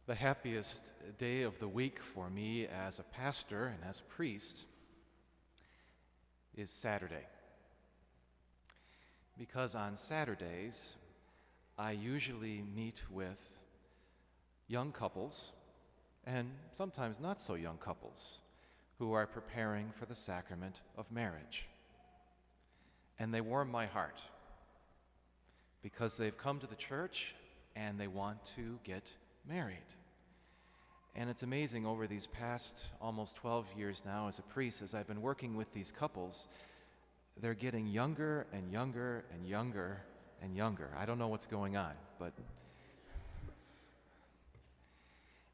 The happiest day of the week for me as a pastor and as a priest is Saturday. Because on Saturdays, I usually meet with young couples, and sometimes not so young couples, who are preparing for the sacrament of marriage. And they warm my heart because they've come to the church and they want to get married. And it's amazing, over these past almost 12 years now as a priest, as I've been working with these couples, they're getting younger and younger and younger and younger. I don't know what's going on, but...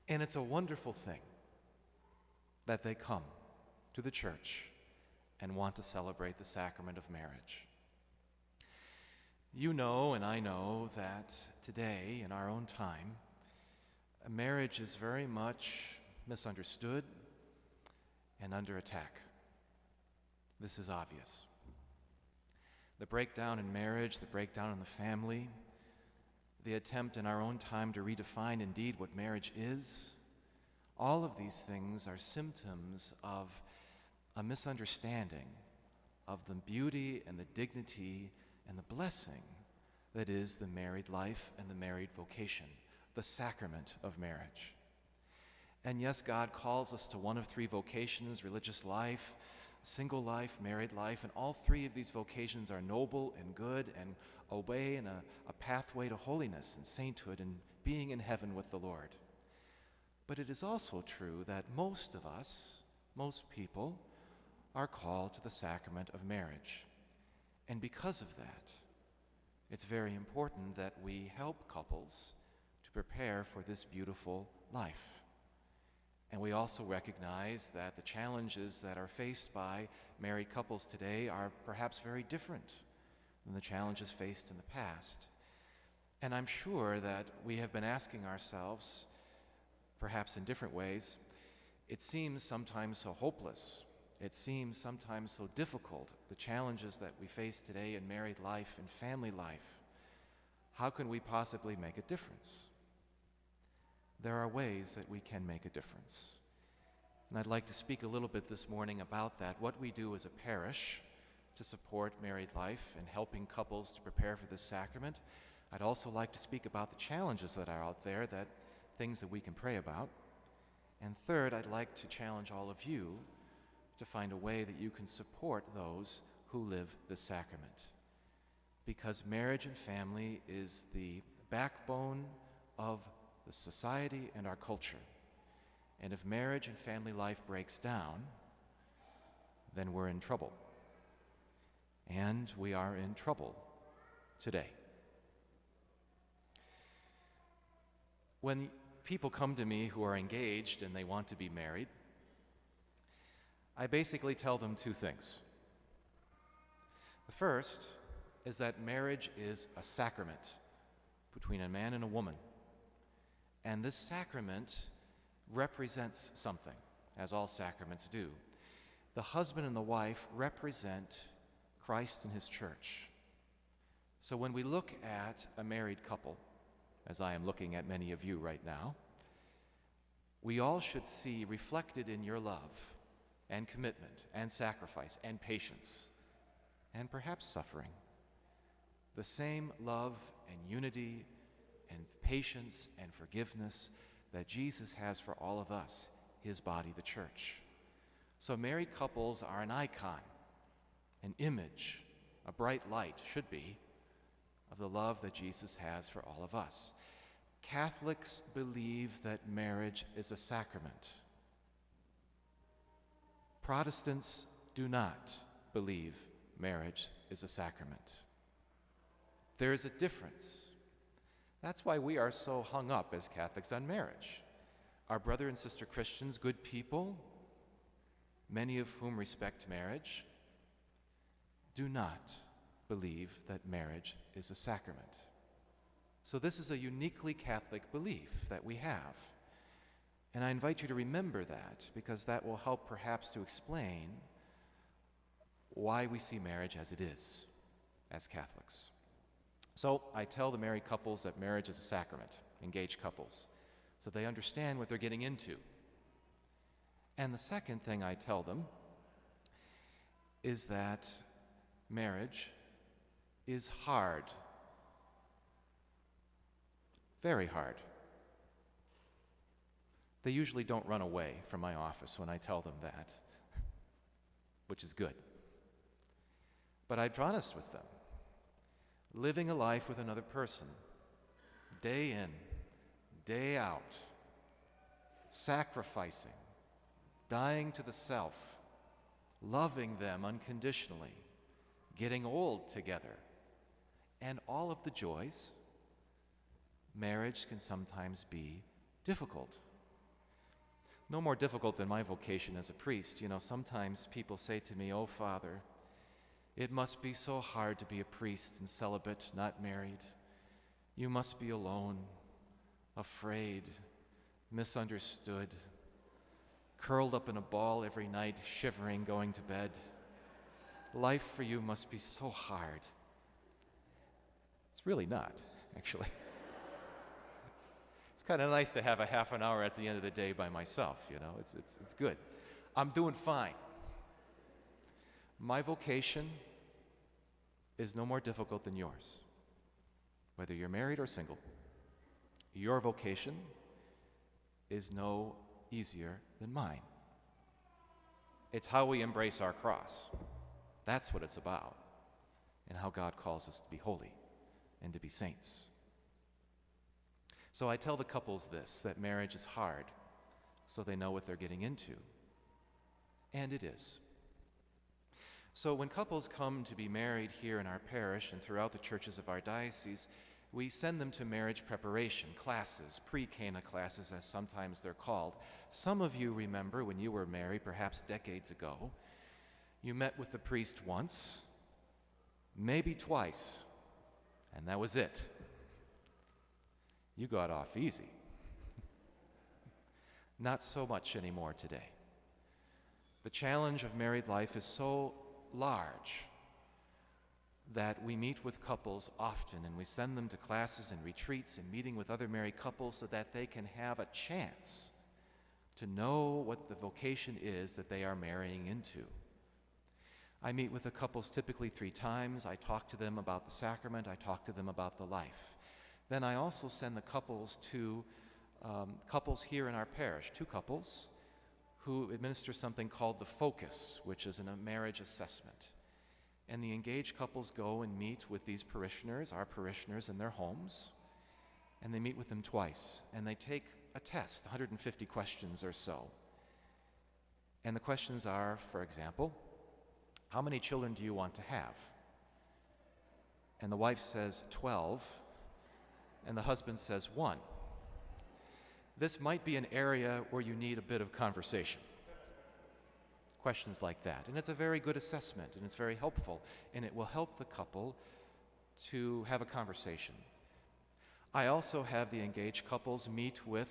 And it's a wonderful thing that they come to the church and want to celebrate the sacrament of marriage. You know, and I know, that today, in our own time, marriage is very much misunderstood and under attack. This is obvious. The breakdown in marriage, the breakdown in the family, the attempt in our own time to redefine indeed what marriage is, all of these things are symptoms of a misunderstanding of the beauty and the dignity and the blessing that is the married life and the married vocation, the sacrament of marriage. And yes, God calls us to one of three vocations: religious life, single life, married life, and all three of these vocations are noble and good and obey in a pathway to holiness and sainthood and being in heaven with the Lord. But it is also true that most of us, most people, are called to the sacrament of marriage. And because of that, it's very important that we help couples to prepare for this beautiful life. And we also recognize that the challenges that are faced by married couples today are perhaps very different than the challenges faced in the past. And I'm sure that we have been asking ourselves, perhaps in different ways, it seems sometimes so hopeless. It seems sometimes so difficult, the challenges that we face today in married life and family life. How can we possibly make a difference? There are ways that we can make a difference. And I'd like to speak a little bit this morning about that, what we do as a parish to support married life and helping couples to prepare for this sacrament. I'd also like to speak about the challenges that are out there, that things that we can pray about. And third, I'd like to challenge all of you to find a way that you can support those who live this sacrament. Because marriage and family is the backbone of the society and our culture. And if marriage and family life breaks down, then we're in trouble. And we are in trouble today. When people come to me who are engaged and they want to be married, I basically tell them two things. The first is that marriage is a sacrament between a man and a woman. And this sacrament represents something, as all sacraments do. The husband and the wife represent Christ and his church. So when we look at a married couple, as I am looking at many of you right now, we all should see reflected in your love and commitment and sacrifice and patience and perhaps suffering the same love and unity and patience and forgiveness that Jesus has for all of us, his body, the church. So married couples are an icon, an image, a bright light, should be, of the love that Jesus has for all of us. Catholics believe that marriage is a sacrament. Protestants do not believe marriage is a sacrament. There is a difference. That's why we are so hung up as Catholics on marriage. Our brother and sister Christians, good people, many of whom respect marriage, do not believe that marriage is a sacrament. So this is a uniquely Catholic belief that we have. And I invite you to remember that, because that will help perhaps to explain why we see marriage as it is as Catholics. So I tell the married couples that marriage is a sacrament, engaged couples. so they understand what they're getting into. And the second thing I tell them is that marriage is hard. Very hard. They usually don't run away from my office when I tell them that, which is good. But I'm honest with them. Living a life with another person, day in, day out, sacrificing, dying to the self, loving them unconditionally, getting old together, and all of the joys, marriage can sometimes be difficult. No more difficult than my vocation as a priest. You know, sometimes people say to me, "Oh, Father, it must be so hard to be a priest and celibate, not married. You must be alone, afraid, misunderstood, curled up in a ball every night, shivering, going to bed. Life for you must be so hard." It's really not, actually. It's kind of nice to have a half an hour at the end of the day by myself, you know. It's good. I'm doing fine. My vocation is no more difficult than yours. Whether you're married or single, your vocation is no easier than mine. It's how we embrace our cross. That's what it's about, and how God calls us to be holy and to be saints. So I tell the couples this, that marriage is hard, so they know what they're getting into. And it is. So when couples come to be married here in our parish and throughout the churches of our diocese, we send them to marriage preparation classes, pre-Cana classes as sometimes they're called. Some of you remember when you were married, perhaps decades ago, you met with the priest once, maybe twice, and that was it. You got off easy. Not so much anymore today. The challenge of married life is so large that we meet with couples often, and we send them to classes and retreats and meeting with other married couples so that they can have a chance to know what the vocation is that they are marrying into. I meet with the couples typically 3 times. I talk to them about the sacrament. I talk to them about the life. Then I also send the couples to couples here in our parish, 2 couples who administer something called the Focus, which is a marriage assessment. And the engaged couples go and meet with these parishioners, our parishioners, in their homes, and they meet with them twice. And they take a test, 150 questions or so. And the questions are, for example, how many children do you want to have? And the wife says 12, and the husband says 1. This might be an area where you need a bit of conversation. Questions like that. And it's a very good assessment, and it's very helpful, and it will help the couple to have a conversation. I also have the engaged couples meet with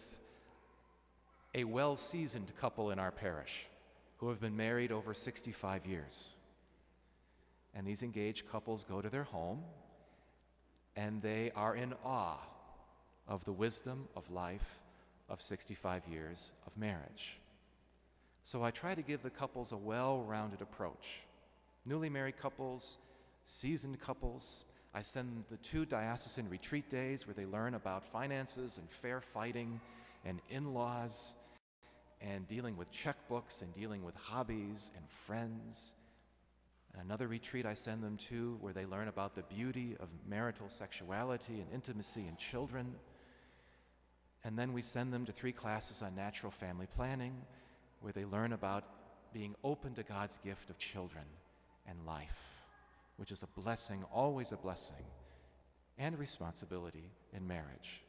a well-seasoned couple in our parish who have been married over 65 years. And these engaged couples go to their home, and they are in awe of the wisdom of life of 65 years of marriage. So I try to give the couples a well-rounded approach. Newly married couples, seasoned couples. I send them the 2 diocesan retreat days where they learn about finances and fair fighting and in-laws and dealing with checkbooks and dealing with hobbies and friends. And another retreat I send them to where they learn about the beauty of marital sexuality and intimacy in children. And then we send them to 3 classes on natural family planning where they learn about being open to God's gift of children and life, which is a blessing, always a blessing, and responsibility in marriage.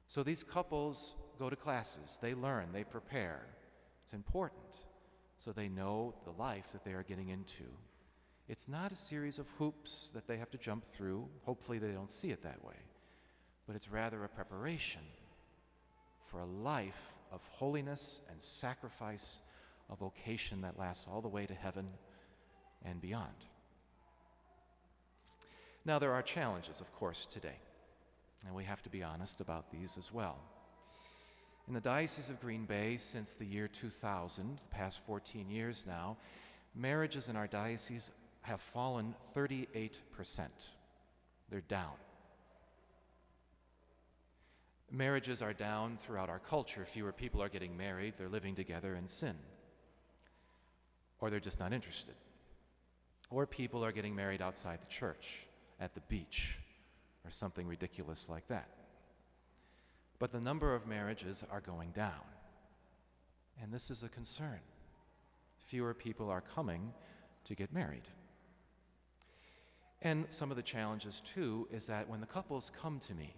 So these couples go to classes, they learn, they prepare. It's important so they know the life that they are getting into. It's not a series of hoops that they have to jump through. Hopefully they don't see it that way. But it's rather a preparation for a life of holiness and sacrifice, a vocation that lasts all the way to heaven and beyond. Now, there are challenges, of course, today, and we have to be honest about these as well. In the Diocese of Green Bay, since the year 2000, the past 14 years now, marriages in our diocese have fallen 38%. They're down. Marriages are down throughout our culture. Fewer people are getting married. They're living together in sin. Or they're just not interested. Or people are getting married outside the church, at the beach, or something ridiculous like that. But the number of marriages are going down. And this is a concern. Fewer people are coming to get married. And some of the challenges, too, is that when the couples come to me,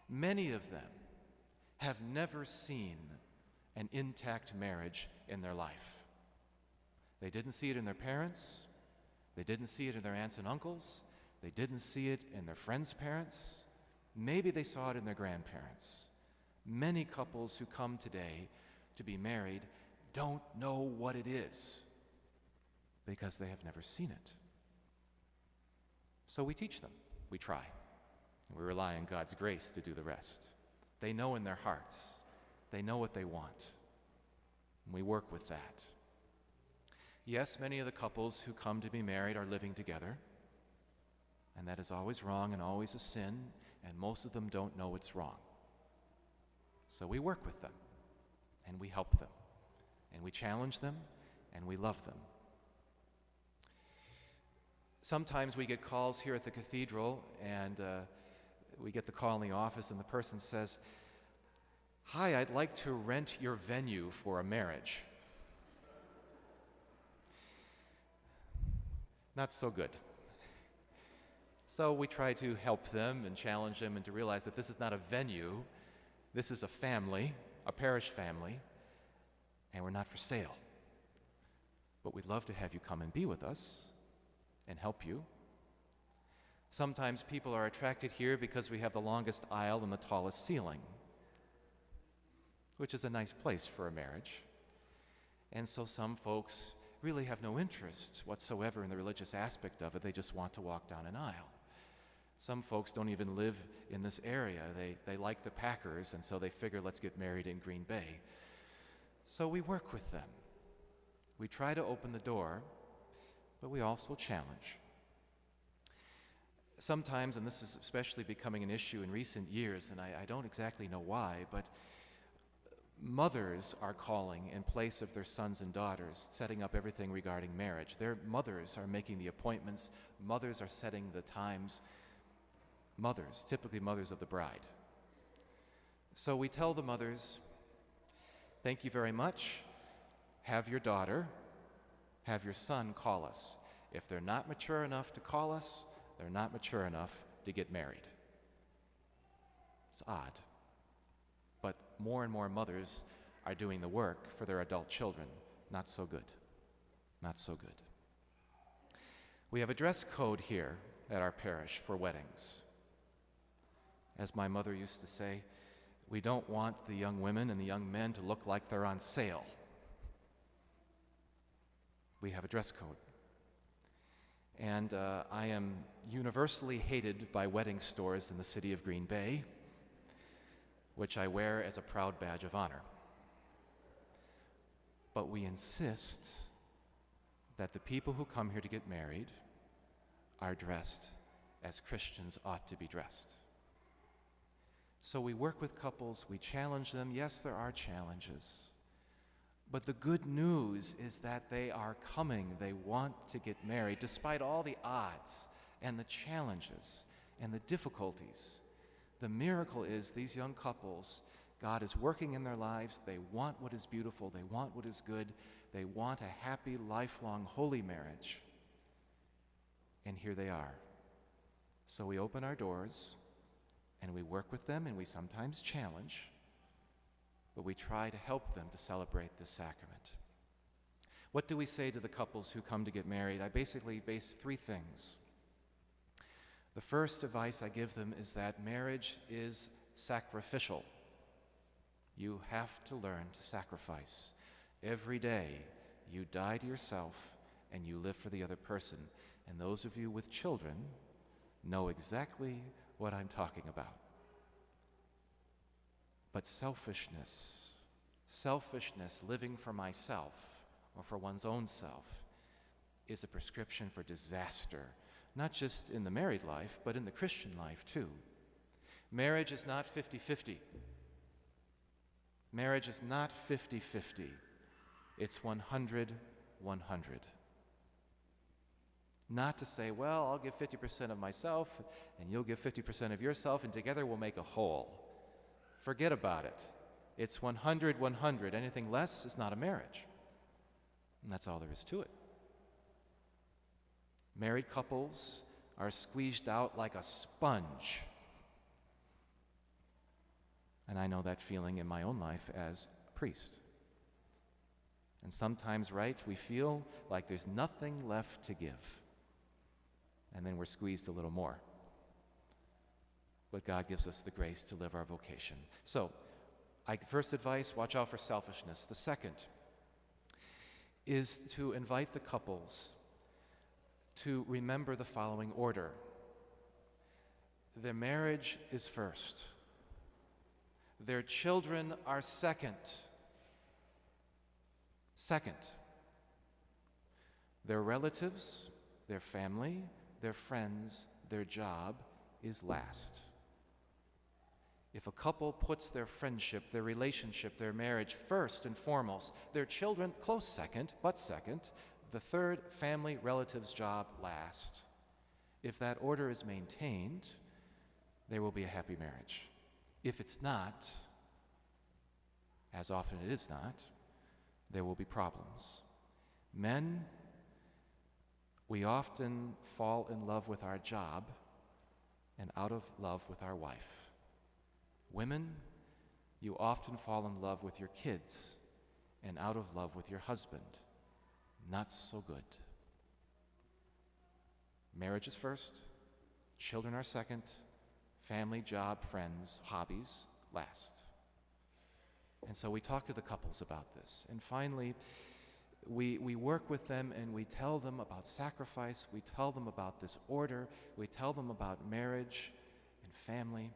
many of them have never seen an intact marriage in their life. They didn't see it in their parents. They didn't see it in their aunts and uncles. They didn't see it in their friends' parents. Maybe they saw it in their grandparents. Many couples who come today to be married don't know what it is because they have never seen it. So we teach them. We try. And we rely on God's grace to do the rest. They know in their hearts. They know what they want. And we work with that. Yes, many of the couples who come to be married are living together, and that is always wrong and always a sin, and most of them don't know it's wrong. So we work with them, and we help them, and we challenge them, and we love them. Sometimes we get calls here at the cathedral, and we get the call in the office, and the person says, "Hi, I'd like to rent your venue for a marriage." Not so good. So we try to help them and challenge them and to realize that this is not a venue, this is a family, a parish family, and we're not for sale. But we'd love to have you come and be with us and help you. Sometimes people are attracted here because we have the longest aisle and the tallest ceiling, which is a nice place for a marriage. And so some folks really have no interest whatsoever in the religious aspect of it. They just want to walk down an aisle. Some folks don't even live in this area. They like the Packers, and so they figure, let's get married in Green Bay. So we work with them. We try to open the door, but we also challenge. Sometimes, and this is especially becoming an issue in recent years, and I don't exactly know why, but mothers are calling in place of their sons and daughters, setting up everything regarding marriage. Their mothers are making the appointments. Mothers are setting the times. Mothers, typically mothers of the bride. So we tell the mothers, thank you very much. Have your daughter, have your son call us. If they're not mature enough to call us, they're not mature enough to get married. It's odd. But more and more mothers are doing the work for their adult children. Not so good. Not so good. We have a dress code here at our parish for weddings. As my mother used to say, we don't want the young women and the young men to look like they're on sale. We have a dress code. And I am universally hated by wedding stores in the city of Green Bay, which I wear as a proud badge of honor. But we insist that the people who come here to get married are dressed as Christians ought to be dressed. So we work with couples, we challenge them. Yes, there are challenges. But the good news is that they are coming. They want to get married, despite all the odds and the challenges and the difficulties. The miracle is these young couples, God is working in their lives. They want what is beautiful. They want what is good. They want a happy, lifelong, holy marriage. And here they are. So we open our doors, and we work with them, and we sometimes challenge, but we try to help them to celebrate this sacrament. What do we say to the couples who come to get married? I basically base three things. The first advice I give them is that marriage is sacrificial. You have to learn to sacrifice. Every day, you die to yourself and you live for the other person. And those of you with children know exactly what I'm talking about. But selfishness, living for myself or for one's own self, is a prescription for disaster, not just in the married life, but in the Christian life too. Marriage is not 50-50. Marriage is not 50-50. It's 100-100. Not to say, well, I'll give 50% of myself and you'll give 50% of yourself and together we'll make a whole. Forget about it. It's 100-100. Anything less is not a marriage. And that's all there is to it. Married couples are squeezed out like a sponge. And I know that feeling in my own life as a priest. And sometimes, right, we feel like there's nothing left to give. And then we're squeezed a little more. But God gives us the grace to live our vocation. So, first advice, watch out for selfishness. The second is to invite the couples to remember the following order. Their marriage is first. Their children are second. Second. Their relatives, their family, their friends, their job is last. If a couple puts their friendship, their relationship, their marriage first and foremost, their children close second, but second, the third, family, relatives, job last. If that order is maintained, there will be a happy marriage. If it's not, as often it is not, there will be problems. Men, we often fall in love with our job and out of love with our wife. Women, you often fall in love with your kids and out of love with your husband. Not so good. Marriage is first, children are second, family, job, friends, hobbies last. And so we talk to the couples about this. And finally, we work with them and we tell them about sacrifice, we tell them about this order, we tell them about marriage and family.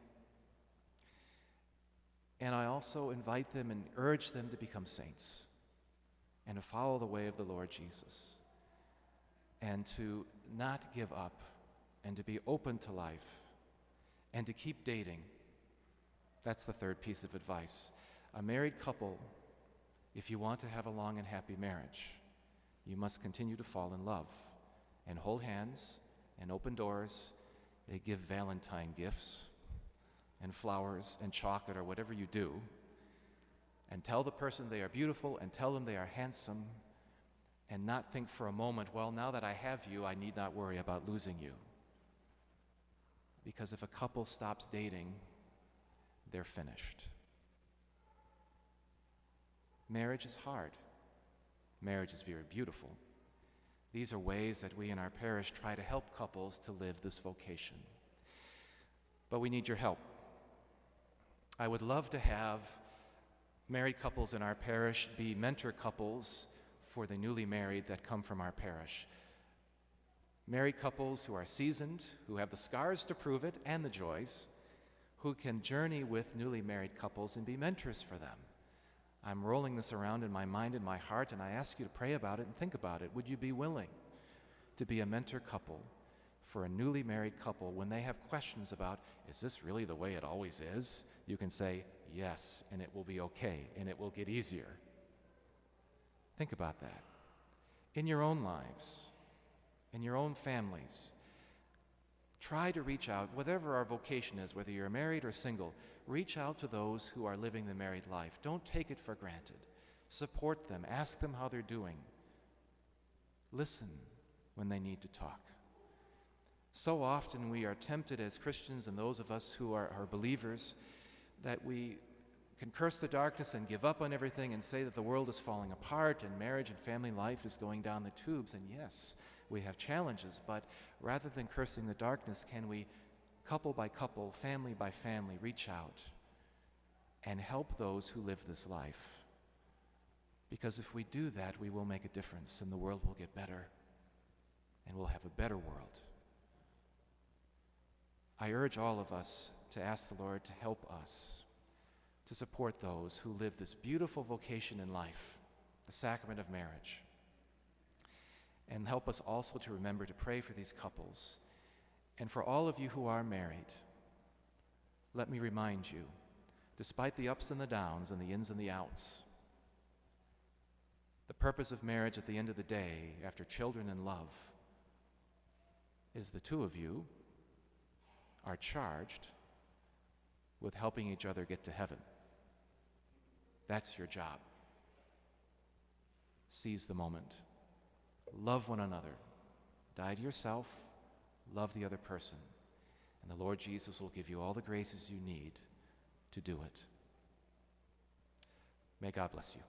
And I also invite them and urge them to become saints and to follow the way of the Lord Jesus and to not give up and to be open to life and to keep dating. That's the third piece of advice. A married couple, if you want to have a long and happy marriage, you must continue to fall in love and hold hands and open doors. They give Valentine gifts and flowers and chocolate or whatever you do, and tell the person they are beautiful and tell them they are handsome, and not think for a moment, well, now that I have you, I need not worry about losing you. Because if a couple stops dating, they're finished. Marriage is hard. Marriage is very beautiful. These are ways that we in our parish try to help couples to live this vocation. But we need your help. I would love to have married couples in our parish be mentor couples for the newly married that come from our parish. Married couples who are seasoned, who have the scars to prove it and the joys, who can journey with newly married couples and be mentors for them. I'm rolling this around in my mind and my heart, and I ask you to pray about it and think about it. Would you be willing to be a mentor couple for a newly married couple when they have questions about, is this really the way it always is? You can say, yes, and it will be okay, and it will get easier. Think about that. In your own lives, in your own families, try to reach out, whatever our vocation is, whether you're married or single, reach out to those who are living the married life. Don't take it for granted. Support them. Ask them how they're doing. Listen when they need to talk. So often we are tempted as Christians, and those of us who are believers, that we can curse the darkness and give up on everything and say that the world is falling apart and marriage and family life is going down the tubes. And yes, we have challenges, but rather than cursing the darkness, can we, couple by couple, family by family, reach out and help those who live this life? Because if we do that, we will make a difference and the world will get better and we'll have a better world. I urge all of us to ask the Lord to help us to support those who live this beautiful vocation in life, the sacrament of marriage. And help us also to remember to pray for these couples. And for all of you who are married, let me remind you, despite the ups and the downs and the ins and the outs, the purpose of marriage at the end of the day, after children and love, is the two of you are charged with helping each other get to heaven. That's your job. Seize the moment. Love one another. Die to yourself. Love the other person. And the Lord Jesus will give you all the graces you need to do it. May God bless you.